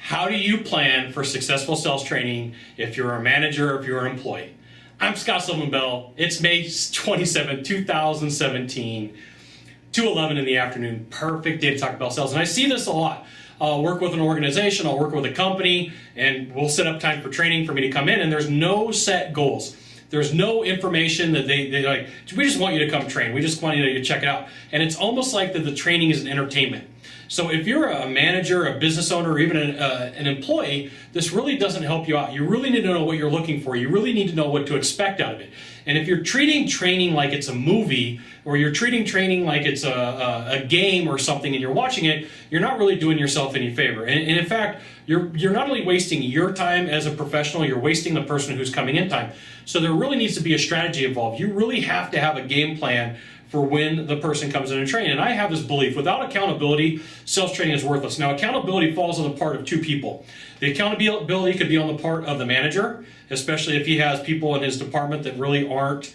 How do you plan for successful sales training if you're a manager or if you're an employee? I'm Sylvan Bell. It's May 27, 2017, 2:11 in the afternoon. Perfect day to talk about sales. And I see this a lot. I'll work with an organization, I'll work with a company, and we'll set up time for training for me to come in, and there's no set goals. There's no information that they like, we just want you to come train. We just want you to check it out. And it's almost like that the training is an entertainment. So if you're a manager, a business owner, or even an employee, this really doesn't help you out. You really need to know what you're looking for. You really need to know what to expect out of it. And if you're treating training like it's a movie, or you're treating training like it's a game or something and you're watching it, you're not really doing yourself any favor. And in fact, you're not only wasting your time as a professional, you're wasting the person who's coming in time. So there really needs to be a strategy involved. You really have to have a game plan for when the person comes in and train. And I have this belief, without accountability, sales training is worthless. Now, accountability falls on the part of two people. The accountability could be on the part of the manager, especially if he has people in his department that really aren't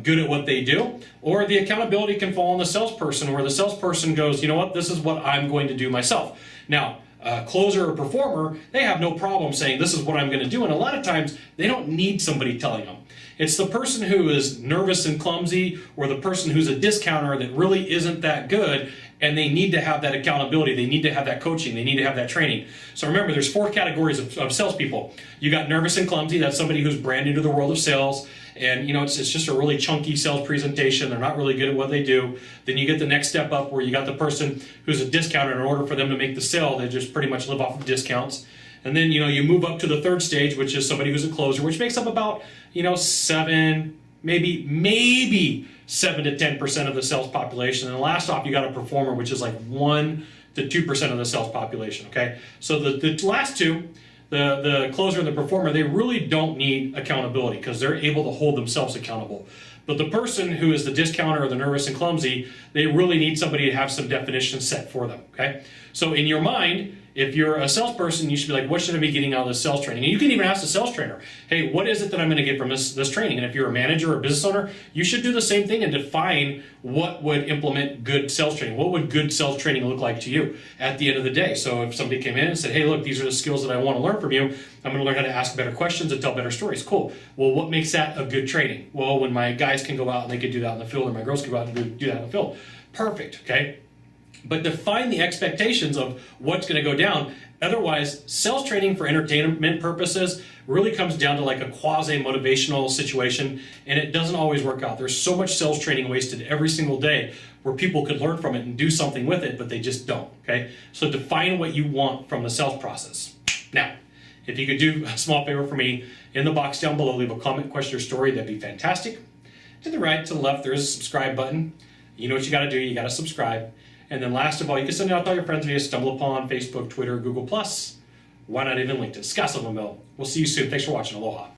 good at what they do. Or the accountability can fall on the salesperson, where the salesperson goes, you know what, this is what I'm going to do myself. Now, a closer or performer, they have no problem saying, this is what I'm going to do. And a lot of times, they don't need somebody telling them. It's the person who is nervous and clumsy, or the person who's a discounter that really isn't that good, and they need to have that accountability. They need to have that coaching. They need to have that training. So remember, there's four categories of salespeople. You got nervous and clumsy. That's somebody who's brand new to the world of sales, and it's just a really chunky sales presentation. They're not really good at what they do. Then you get the next step up, where you got the person who's a discounter. In order for them to make the sale, they just pretty much live off of discounts. And then, you move up to the third stage, which is somebody who's a closer, which makes up about, 7, maybe 7 to 10% of the sales population. And last off, you got a performer, which is like 1 to 2% of the sales population, okay? So the last two, the closer and the performer, they really don't need accountability because they're able to hold themselves accountable. But the person who is the discounter or the nervous and clumsy, they really need somebody to have some definition set for them, okay? So in your mind, if you're a salesperson, you should be like, what should I be getting out of this sales training? And you can even ask the sales trainer, hey, what is it that I'm going to get from this training? And if you're a manager or a business owner, you should do the same thing and define what would implement good sales training. What would good sales training look like to you at the end of the day? So if somebody came in and said, hey, look, these are the skills that I want to learn from you. I'm going to learn how to ask better questions and tell better stories. Cool. Well, what makes that a good training? Well, when my guys can go out and they can do that in the field, or my girls can go out and do that in the field. Perfect, okay? But define the expectations of what's going to go down. Otherwise, sales training for entertainment purposes really comes down to like a quasi-motivational situation, and it doesn't always work out. There's so much sales training wasted every single day where people could learn from it and do something with it, but they just don't, okay? So define what you want from the sales process. Now, if you could do a small favor for me, in the box down below, leave a comment, question, or story, that'd be fantastic. To the right, to the left, there is a subscribe button. You know what you got to do, you got to subscribe. And then last of all, you can send it out to all your friends via stumble upon Facebook, Twitter, Google+. Why not even LinkedIn? Sylvan Bell. We'll see you soon. Thanks for watching. Aloha.